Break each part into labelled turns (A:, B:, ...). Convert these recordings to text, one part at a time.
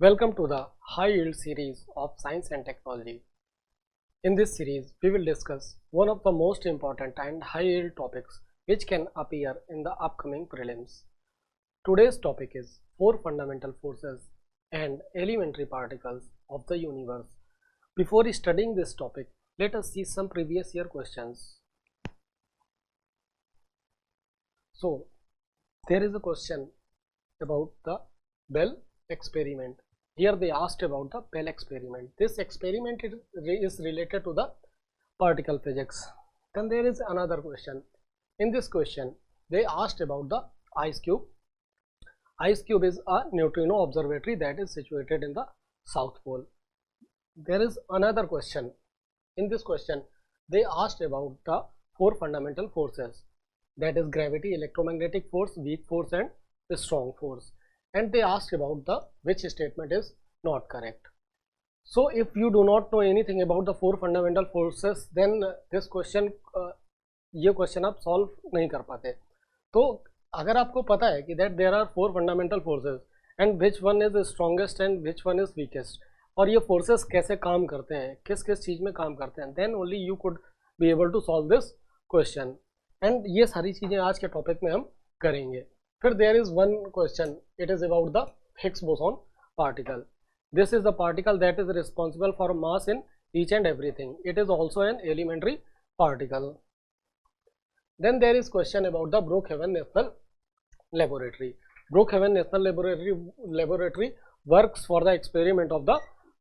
A: Welcome to the High Yield series of Science and Technology. In this series, we will discuss one of the most important and high yield topics which can appear in the upcoming prelims. Today's topic is 4 fundamental forces and elementary particles of the universe. Before studying this topic, let us see some previous year questions. So, there is a question about the Bell experiment. Here they asked about the Bell experiment. This experiment is related to the particle physics. Then there is another question. In this question, they asked about the IceCube. IceCube is a neutrino observatory that is situated in the South Pole. There is another question. In this question, they asked about the 4 fundamental forces, that is gravity, electromagnetic force, weak force and strong force. And they asked about the which statement is not correct. So if you do not know anything about the 4 fundamental forces, then this question ये question आप solve नहीं कर पाते. तो अगर आपको पता है कि that there are 4 fundamental forces and which one is strongest and which one is weakest, और ये फोर्सेस कैसे काम करते हैं, किस किस चीज़ में काम करते हैं, then only you could be able to solve this question. And ये सारी चीज़ें आज के टॉपिक में हम करेंगे. फिर there is one question, it is about the Higgs boson particle. This is the particle that is responsible for mass in each and everything. It is also an elementary particle. Then there is question about the Brookhaven National Laboratory. Brookhaven National Laboratory works for the experiment of the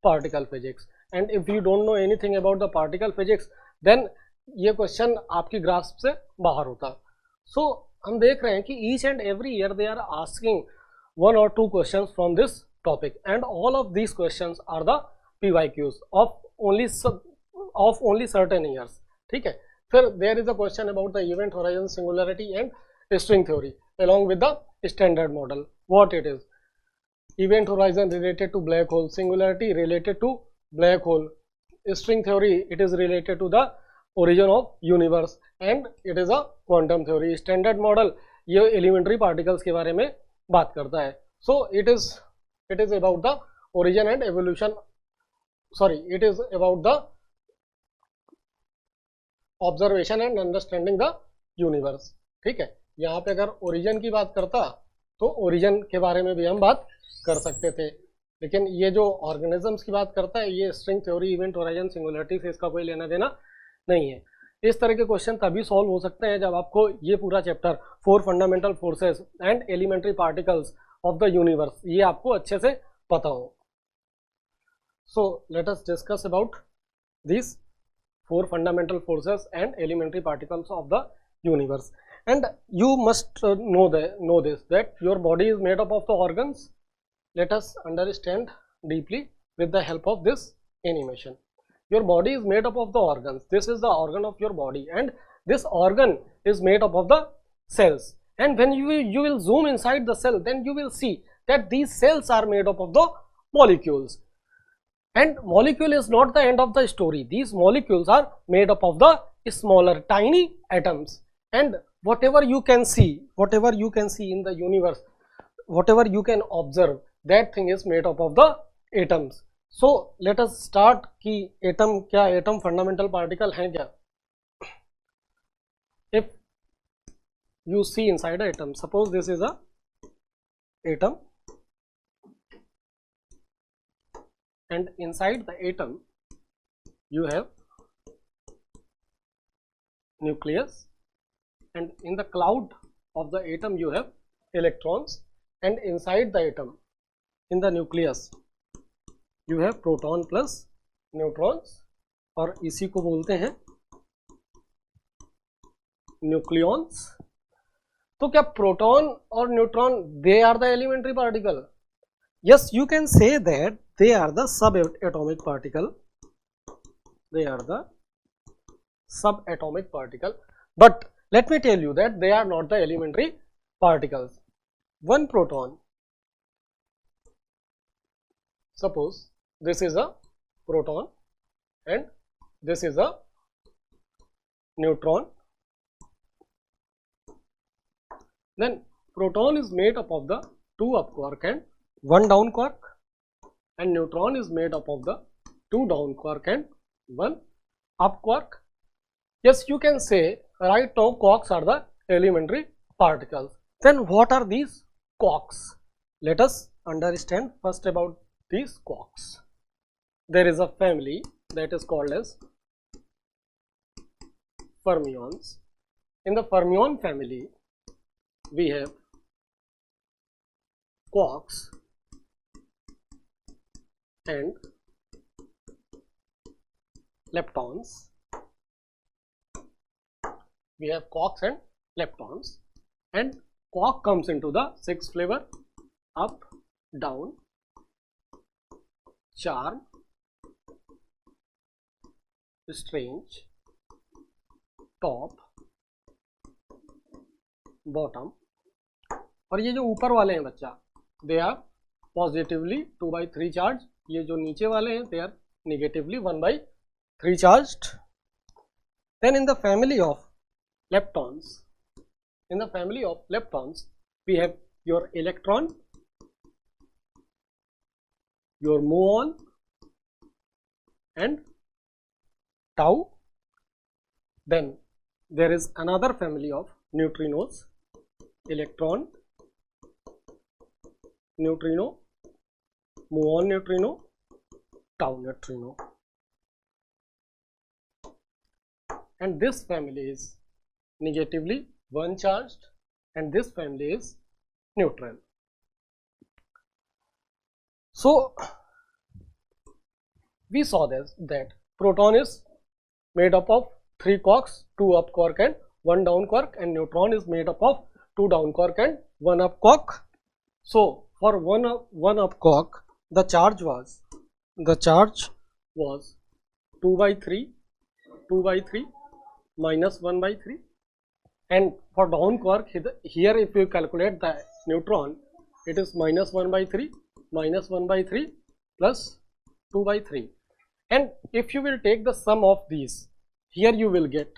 A: particle physics. And if you don't know anything about the particle physics, then ये question आपकी grasp से बाहर होता. So हम देख रहे हैं कि each and every year they are asking 1 or 2 questions from this topic, and all of these questions are the PYQs of only certain years. ठीक है. फिर there is a question about the event horizon, singularity and string theory along with the standard model. What it is? Event horizon related to black hole, singularity related to black hole, string theory it is related to the origin of universe, and it is a quantum theory. Standard model ये elementary particles के बारे में बात करता है. So it is about the origin and evolution. Sorry, it is about the observation and understanding the universe. ठीक है. यहाँ पे अगर ओरिजिन की बात करता तो ओरिजिन के बारे में भी हम बात कर सकते थे, लेकिन ये जो ऑर्गेनिजम्स की बात करता है, ये string theory, event horizon, singularity से इसका कोई लेना देना नहीं है. इस तरह के क्वेश्चन तभी सॉल्व हो सकते हैं जब आपको ये पूरा chapter 4 fundamental forces and elementary particles of the universe ये आपको अच्छे से पता हो. So let us discuss about this 4 fundamental forces and elementary particles of the universe. And you must know this, that your body is made up of the organs. Let us understand deeply with the help of this animation. Your body is made up of the organs. This is the organ of your body, and this organ is made up of the cells. And when you will zoom inside the cell, then you will see that these cells are made up of the molecules. And molecule is not the end of the story. These molecules are made up of the smaller tiny atoms, and whatever you can see in the universe, whatever you can observe, that thing is made up of the atoms. So let us start कि atom क्या, atom fundamental particle है क्या. If you see inside an atom, suppose this is a atom, and inside the atom you have nucleus, and in the cloud of the atom you have electrons, and inside the atom in the nucleus you have proton plus neutrons, और इसी को बोलते हैं nucleons. तो क्या proton और neutron they are the elementary particle? Yes, you can say that they are the subatomic particle. They are the subatomic particle. But let me tell you that they are not the elementary particles. One proton. Suppose this is a proton and this is a neutron. Then proton is made up of the 2 up quark and 1 down quark. and neutron is made up of the 2 down quark and 1 up quark. Yes, you can say right now quarks are the elementary particles. Then what are these quarks? Let us understand first about these quarks. There is a family that is called as fermions. In the fermion family, we have quarks and leptons. We have quarks and leptons, and quark comes into the 6 flavor: up, down, charm, strange, top, bottom. और ये जो ऊपर वाले हैं बच्चा, they are positively 2/3 charged. ये जो नीचे वाले हैं, they are negatively 1/3 charged. Then in the family of leptons, we have your electron, your muon and tau. Then there is another family of neutrinos: electron, neutrino, muon neutrino, tau neutrino. And this family is negatively 1 charged, and this family is neutral. So we saw this, that proton is made up of 3 quarks, 2 up quark and 1 down quark, and neutron is made up of 2 down quark and 1 up quark. So for one up quark, the charge was 2/3 minus 1/3, and for down quark, here if you calculate the neutron, it is minus 1/3 plus 2/3, and if you will take the sum of these, here you will get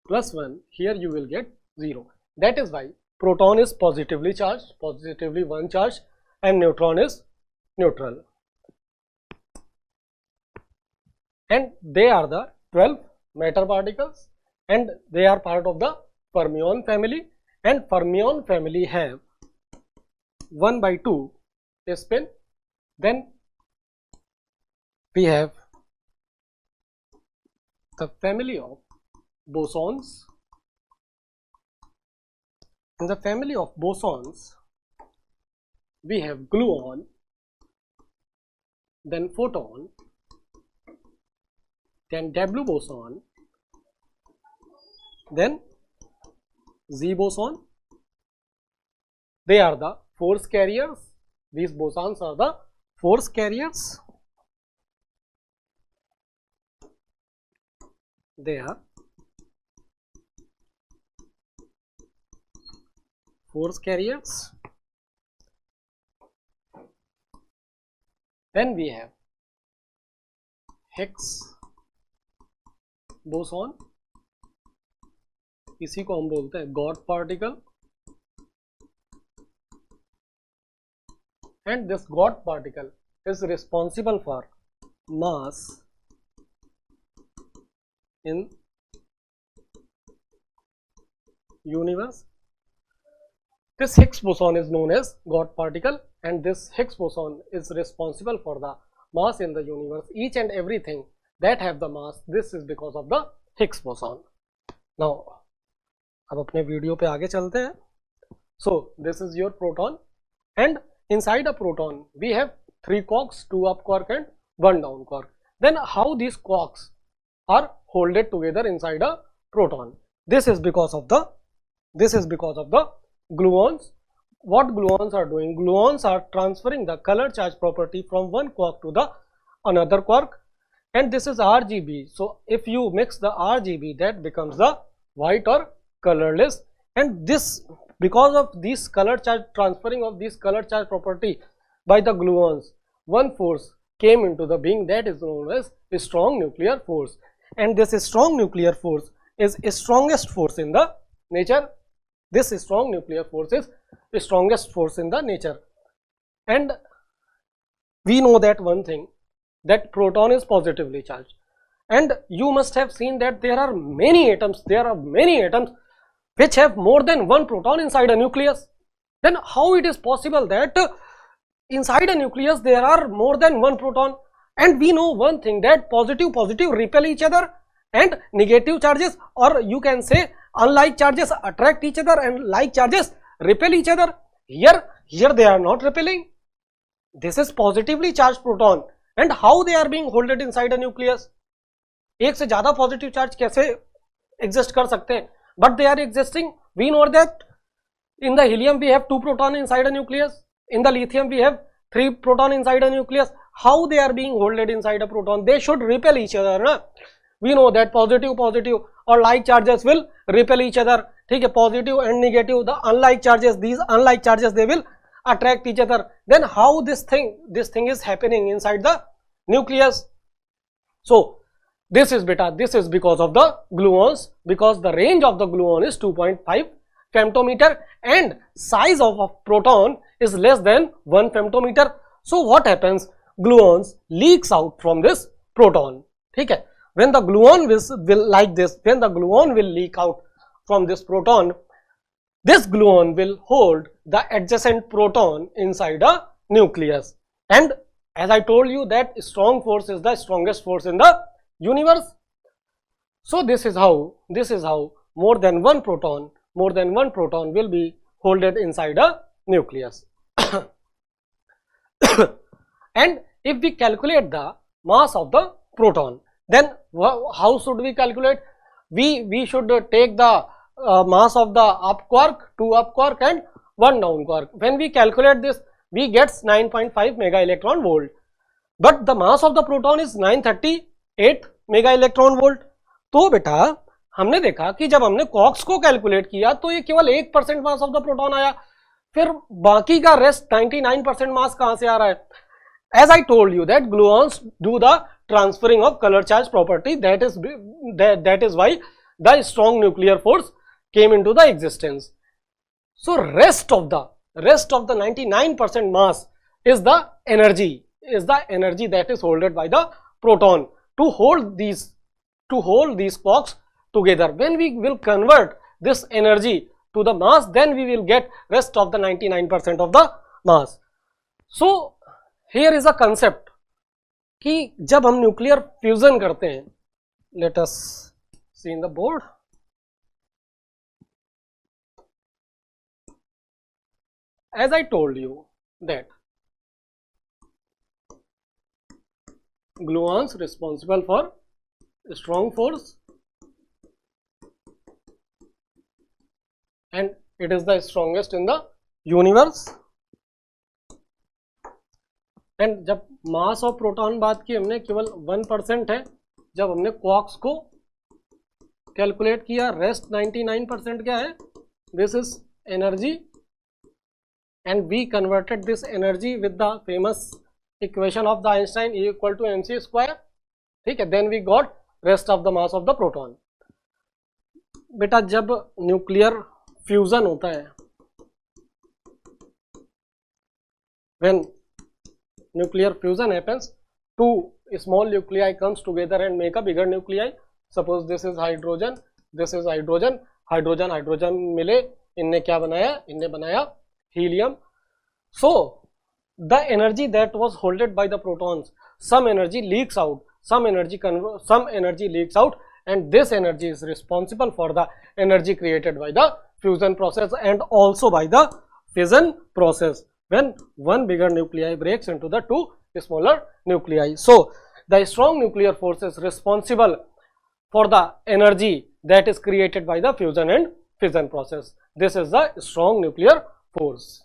A: plus 1, here you will get 0. That is why proton is positively charged, positively 1 charge, and neutron is neutral. And they are the 12 matter particles, and they are part of the fermion family, and fermion family have 1/2 spin. Then we have the family of bosons. In the family of bosons, we have gluon, then photon, then W boson, then Z boson. They are the force carriers. These bosons are the force carriers. They are force carriers. Then we have Higgs boson. इसी को हम बोलते हैं God particle, and this God particle is responsible for mass in universe. This Higgs boson is known as God particle, and this Higgs boson is responsible for the mass in the universe. Each and everything that have the mass, this is because of the Higgs boson. Now अब अपने video पे आगे चलते हैं. So this is your proton, and inside a proton we have 3 quarks, 2 up quark and 1 down quark. Then how these quarks are holded together inside a proton? This is because of the gluons. What gluons are doing? Gluons are transferring the color charge property from one quark to the another quark, and this is RGB. So if you mix the RGB, that becomes the white or colorless, and this, because of this color charge, transferring of this color charge property by the gluons, one force came into the being that is known as strong nuclear force, and this strong nuclear force is strongest force in the nature. This strong nuclear force is the strongest force in the nature, and we know that one thing, that proton is positively charged, and you must have seen that there are many atoms which have more than one proton inside a nucleus. Then how it is possible that inside a nucleus there are more than one proton? And we know one thing, that positive repel each other, and negative charges, or you can say unlike charges, attract each other, and like charges repel each other. Here they are not repelling. This is positively charged proton, and how they are being holded inside a nucleus? एक से ज्यादा positive charge कैसे exist कर सकते हैं? But they are existing. We know that in the helium we have 2 proton inside a nucleus. In the lithium we have 3 proton inside a nucleus. How they are being holded inside a proton? They should repel each other, na? We know that positive or like charges will repel each other. ठीक है, positive and negative, the unlike charges, these unlike charges, they will attract each other. Then how this thing is happening inside the nucleus? So this is because of the gluons, because the range of the gluon is 2.5 femtometer and size of a proton is less than 1 femtometer. So what happens? Gluons leaks out from this proton. ठीक है, when the gluon will like this, when the gluon will leak out from this proton, this gluon will hold the adjacent proton inside a nucleus. And as I told you that strong force is the strongest force in the universe. So this is how more than one proton will be holded inside a nucleus. And if we calculate the mass of the proton, then how should we calculate? We should take the mass of the up quark, 2 up quark and 1 down quark. When we calculate this, we get 9.5 mega electron volt, but the mass of the proton is 938 mega electron volt. तो बेटा हमने देखा कि जब हमने COX को calculate किया तो ये केवल 1% मास ऑफ द प्रोटॉन आया, फिर बाकी का रेस्ट 99% मास कहां से आ रहा है? As I told you that gluons do the transferring of color charge property, that is why the strong nuclear force came into the existence. So rest of the 99% mass is the energy that is holded by the proton to hold these quarks together. When we will convert this energy to the mass, then we will get rest of the 99% of the mass. So here is a concept कि जब हम nuclear fusion करते हैं, let us see in the board. As I told you that gluons responsible for strong force and it is the strongest in the universe. And जब mass of proton बात की हमने केवल 1% है, जब हमने क्वार्क्स को कैलकुलेट किया, रेस्ट 99% क्या है? This is energy and we converted this energy with the famous equation of the Einstein E = mc square. ठीक है, then we got rest of the mass of the proton. बेटा जब nuclear fusion होता है, when nuclear fusion happens, 2 small nuclei comes together and make a bigger nuclei. Suppose this is hydrogen, this is hydrogen, hydrogen मिले, इनने क्या बनाया? इनने बनाया helium. So the energy that was holded by the protons, some energy leaks out, some energy leaks out, and this energy is responsible for the energy created by the fusion process and also by the fission process, when one bigger nuclei breaks into the 2 smaller nuclei. So the strong nuclear force is responsible for the energy that is created by the fusion and fission process. This is the strong nuclear force.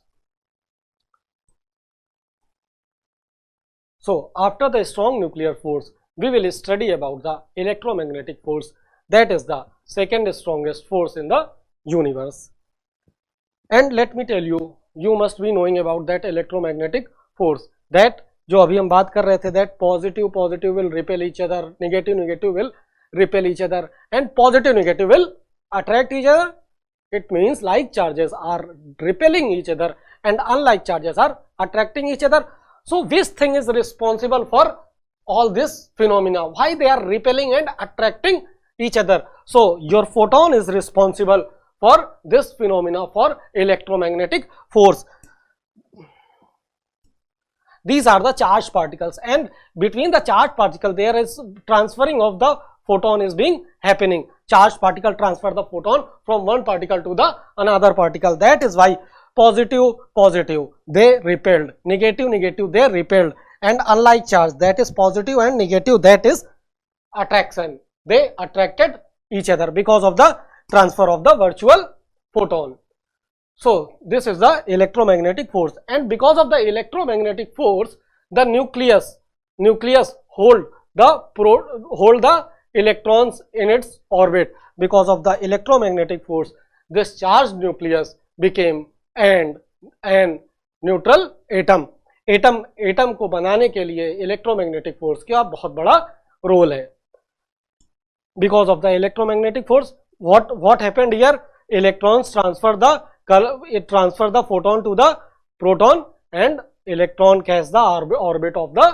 A: So after the strong nuclear force, we will study about the electromagnetic force, that is the second strongest force in the universe. And let me tell you, you must be knowing about that electromagnetic force, that जो अभी हम बात कर रहे थे, that positive will repel each other, negative will repel each other, and positive will attract each other. It means like charges are repelling each other and unlike charges are attracting each other. So which thing is responsible for all this phenomena? Why they are repelling and attracting each other? So your photon is responsible for this phenomena, for electromagnetic force. These are the charged particles, and between the charged particle there is transferring of the photon is being happening. Charged particle transfer the photon from one particle to the another particle. That is why positive positive they repelled, negative negative they repelled, and unlike charge, that is positive and negative, that is attraction, they attracted each other because of the transfer of the virtual photon. So this is the electromagnetic force, and because of the electromagnetic force, the nucleus hold the electrons in its orbit. Because of the electromagnetic force, this charged nucleus became an neutral atom. Atom को बनाने के लिए electromagnetic force का बहुत बड़ा role है. Because of the electromagnetic force, what happened here? Electrons transfer the photon to the proton, and electron catch the orbit of the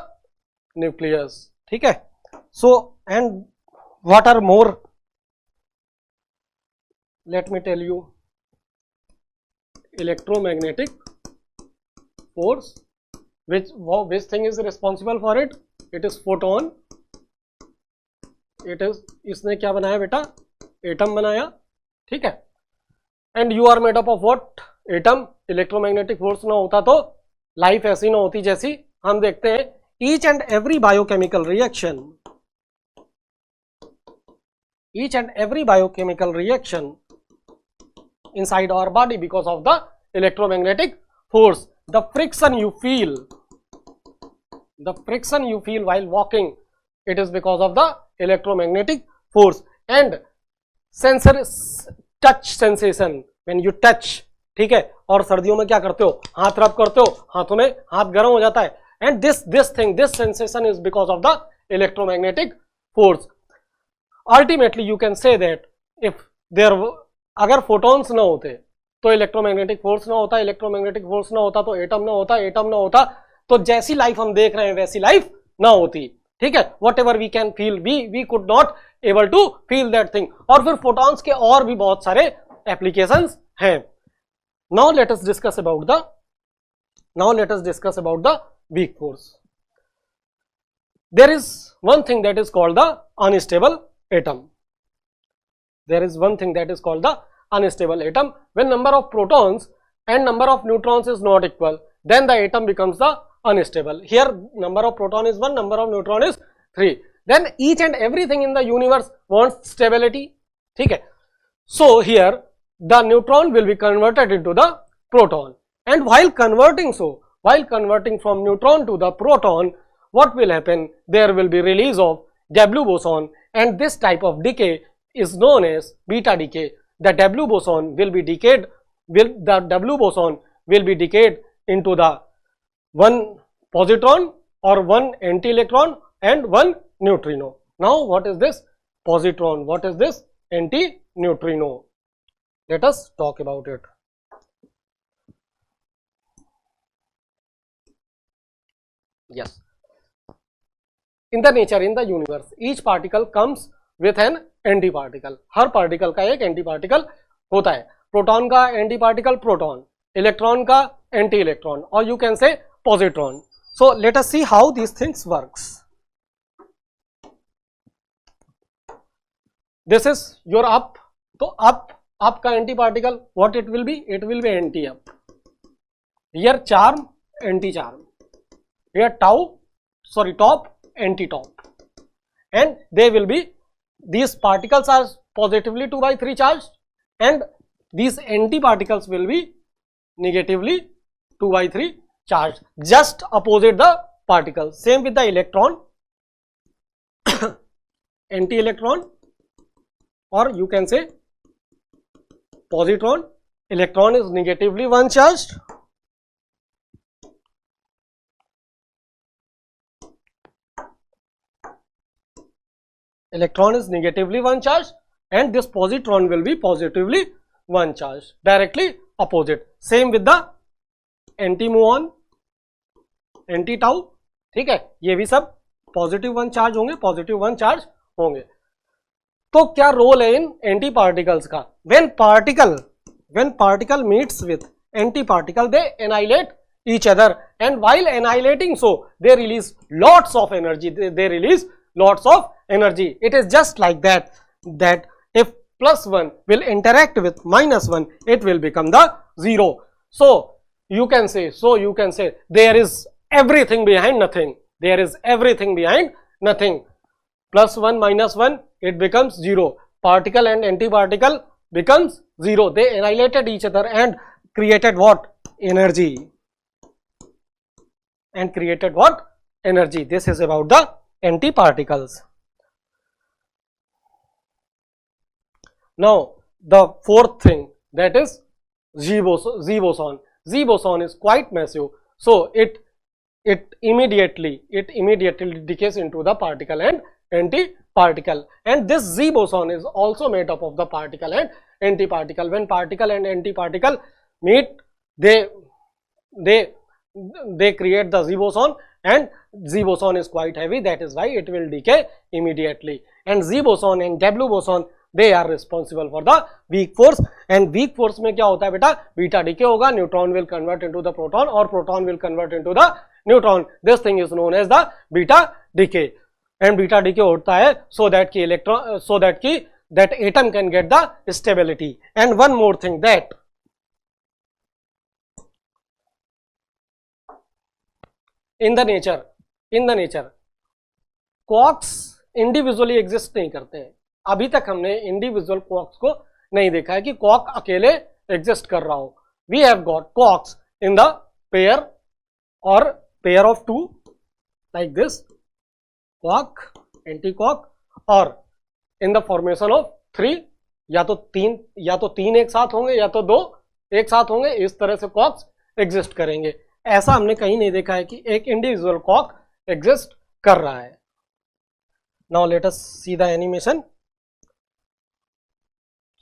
A: nucleus. ठीक है. So and what are more? Let me tell you. Electromagnetic force. Which thing is responsible for it? It is photon. It is, इसने क्या बनाया बेटा? Atom बनाया. ठीक है. And you are made up of what? Atom. Electromagnetic force ना होता तो लाइफ ऐसी ना होती जैसी हम देखते हैं. Each and every biochemical reaction inside our body because of the electromagnetic force. The friction you feel while walking, it is because of the electromagnetic force. And touch sensation, when you touch, ठीक है. और सर्दियों में क्या करते हो? हाथ रब करते हो, हाथों में हाथ गर्म हो जाता है. And this sensation is because of the electromagnetic force. Ultimately you can say that if there, अगर photons ना होते तो इलेक्ट्रोमैग्नेटिक फोर्स ना होता, इलेक्ट्रोमैग्नेटिक फोर्स ना होता तो एटम ना होता, एटम ना होता तो जैसी लाइफ हम देख रहे हैं वैसी लाइफ ना होती. ठीक है. Whatever we can feel, we could not able to feel that thing. और फिर फोटॉन्स के और भी बहुत सारे एप्लीकेशंस हैं. Now let us discuss about the weak force. There is one thing that is called the unstable atom. Unstable atom. When number of protons and number of neutrons is not equal, then the atom becomes the unstable. Here number of proton is 1, number of neutron is 3. Then each and everything in the universe wants stability. ठीक है. So here the neutron will be converted into the proton, and while converting from neutron to the proton, what will happen? There will be release of W boson, and this type of decay is known as beta decay. The W boson will be decayed into the one positron or one anti-electron and one neutrino. Now what is this positron? What is this anti-neutrino? Let us talk about it. Yes. In the nature, in the universe, each particle comes with an anti particle. Her particle का एक anti particle होता है. Proton का anti particle proton, electron का anti electron, और you can say positron. So let us see how these things works. This is your up. तो up का anti particle what it will be anti up. Here charm anti charm, here top anti top, and they will be, these particles are positively 2/3 charged and these anti-particles will be negatively 2/3 charged, just opposite the particle. Same with the electron, anti-electron, or you can say positron. Electron is negatively 1 charged, electron is negatively 1 charge, and this positron will be positively 1 charge, directly opposite. Same with the anti-muon. Anti tau, ठीक है, ये भी सब positive 1 charge होंगे, positive 1 charge होंगे। तो क्या role है इन एंटी पार्टिकल्स का? When particle meets with anti particle they annihilate each other, and while annihilating so they release lots of energy, they release lots of energy. It is just like that if +1 will interact with -1, it will become the 0. So you can say there is everything behind nothing, there is everything behind nothing. +1 -1, it becomes 0. Particle and anti-particle becomes 0. They annihilated each other and created what? Energy. And created what? Energy. This is about the antiparticles. Now the fourth thing, that is Z boson. Z boson is quite massive, so it immediately decays into the particle and antiparticle, and this Z boson is also made up of the particle and antiparticle. When particle and antiparticle meet, they create the Z boson, and Z boson is quite heavy, that is why it will decay immediately. And Z boson and W boson, they are responsible for the weak force. And weak force में क्या होता है बेटा? Beta decay होगा, neutron will convert into the proton और proton will convert into the neutron. This thing is known as the beta decay. And beta decay होता है so that कि electron, that atom can get the stability. And one more thing, that in the nature quarks individually exist नहीं करते हैं. अभी तक हमने individual quarks को नहीं देखा है कि क्वार्क अकेले एग्जिस्ट कर रहा हो. We have got quarks in the pair और pair of 2 like this, quark, anti quark, और इन द फॉर्मेशन ऑफ 3, या तो तीन एक साथ होंगे या तो 2 एक साथ होंगे. इस तरह से क्वार्क्स एग्जिस्ट करेंगे. ऐसा हमने कहीं नहीं देखा है कि एक इंडिविजुअल क्वार्क एग्जिस्ट कर रहा है. Now let us see the animation.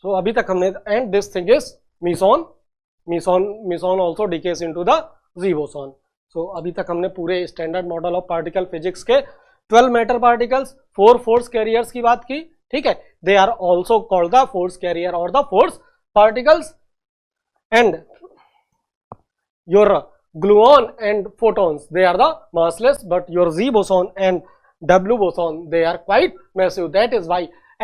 A: So अभी तक हमने, and this thing is meson also decays into the Z boson. So अभी तक हमने पूरे standard model of particle physics के 12 मैटर पार्टिकल्स, 4 फोर्स कैरियर्स की बात की, ठीक है. They are also called the force carrier और the force particles. And your gluon and photons, they are the massless, but your Z boson and W boson, they are quite massive. That is why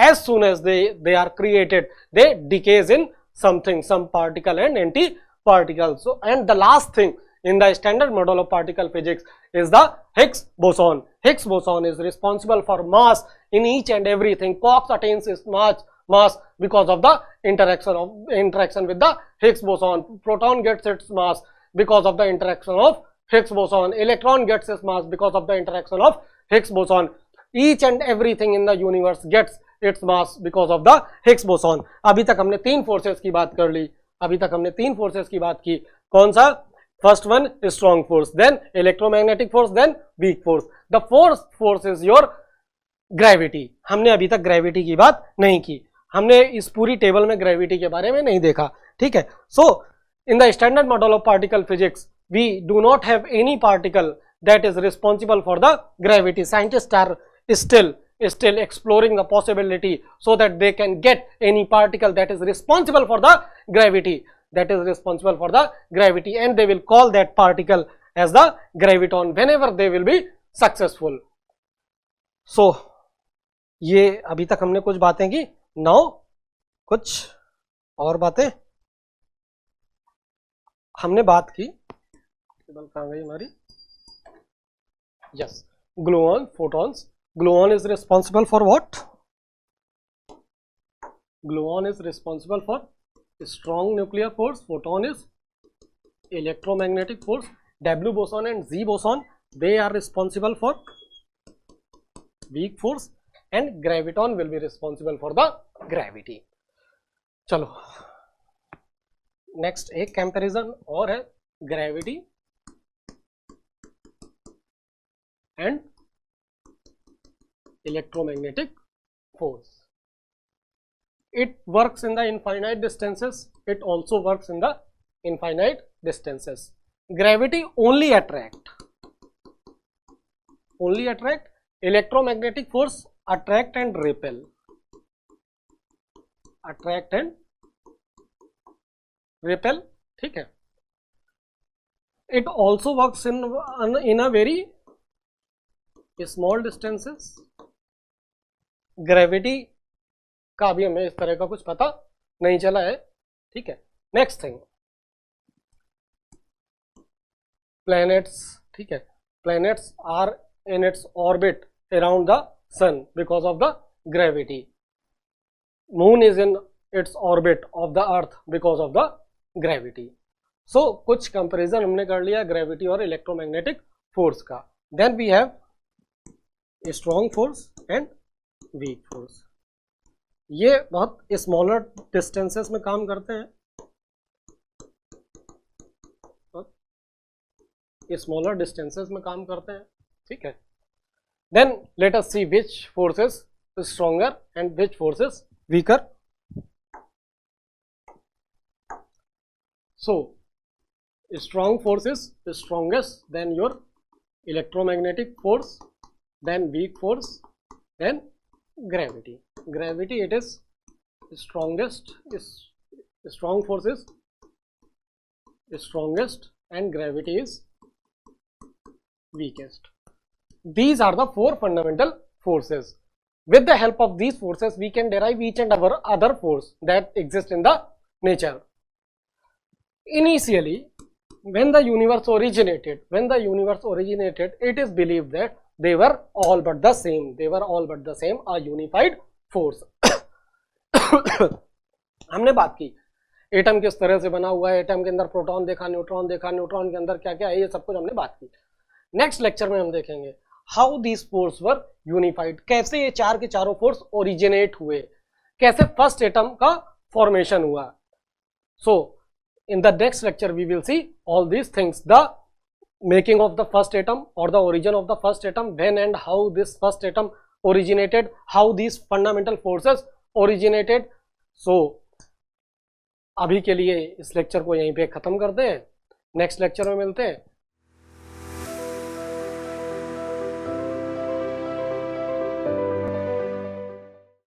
A: as soon as they are created, they decays in something, some particle and anti-particle. So, and the last thing in the standard model of particle physics is the Higgs boson. Higgs boson is responsible for mass in each and everything. Quarks attains its mass because of the interaction with the Higgs boson. Proton gets its mass because of the interaction of Higgs boson. Electron gets its mass because of the interaction of Higgs boson. Each and everything in the universe gets its mass because of the Higgs boson. अभी तक हमने 3 forces की बात कर ली. कौन सा? First one strong force, then electromagnetic force, then weak force. The fourth force is your gravity. हमने अभी तक ग्रेविटी की बात नहीं की, हमने इस पूरी टेबल में ग्रेविटी के बारे में नहीं देखा, ठीक है. सो in the standard model of particle physics, we do not have any particle that is responsible for the gravity. Scientists are still exploring the possibility so that they can get any particle that is responsible for the gravity, and they will call that particle as the graviton whenever they will be successful. So ये अभी तक हमने कुछ बातें की. now कुछ और बातें हमने बात की. टेबल कहाँ गई हमारी? Yes, gluon, photons. Gluon is responsible for what? Gluon is responsible for strong nuclear force. Photon is electromagnetic force. W boson and Z boson, they are responsible for weak force, and graviton will be responsible for the gravity. चलो next एक comparison और है, gravity and electromagnetic force. It works in the infinite distances, it also works in the infinite distances. Gravity only attract, only attract, electromagnetic force attract and repel, attract and repel, ठीक है। It also works in a very small distances, gravity का भी हमें इस तरह का कुछ पता नहीं चला है, ठीक है। नेक्स्ट थिंग, प्लैनेट्स, ठीक है, planets are in its orbit around the sun because of the gravity, moon is in its orbit of the earth because of the gravity. So कुछ कंपेरिजन हमने कर लिया ग्रेविटी और इलेक्ट्रोमैग्नेटिक फोर्स का। Then we have strong force and weak force. ये बहुत smaller distances में काम करते हैं, स्मॉलर डिस्टेंसेस में काम करते हैं, ठीक है। Then let us see which force is stronger and which force is weaker. So strong force is strongest, then your electromagnetic force, then weak force, then gravity. Gravity it is strongest, is strong force is strongest and gravity is weakest. These are the four fundamental forces. With the help of these forces we can derive each and other force that exist in the nature. Initially when the universe originated, it is believed that they were all but the same, a unified force. हमने बात की atom किस तरह से बना हुआ है, atom के अंदर प्रोटॉन देखा, न्यूट्रॉन देखा, न्यूट्रॉन के अंदर क्या क्या है, ये सब कुछ हमने बात की। नेक्स्ट लेक्चर में हम देखेंगे how these force were unified, कैसे ये चार के चारों फोर्स ओरिजिनेट हुए, कैसे फर्स्ट एटम का फॉर्मेशन हुआ। सो in the next lecture we will see all these things, the making of the first atom or the origin of the first atom, when and how this first atom originated, how these fundamental forces originated. So अभी के लिए इस lecture को यहीं पे खत्म करते हैं, नेक्स्ट लेक्चर में मिलते हैं।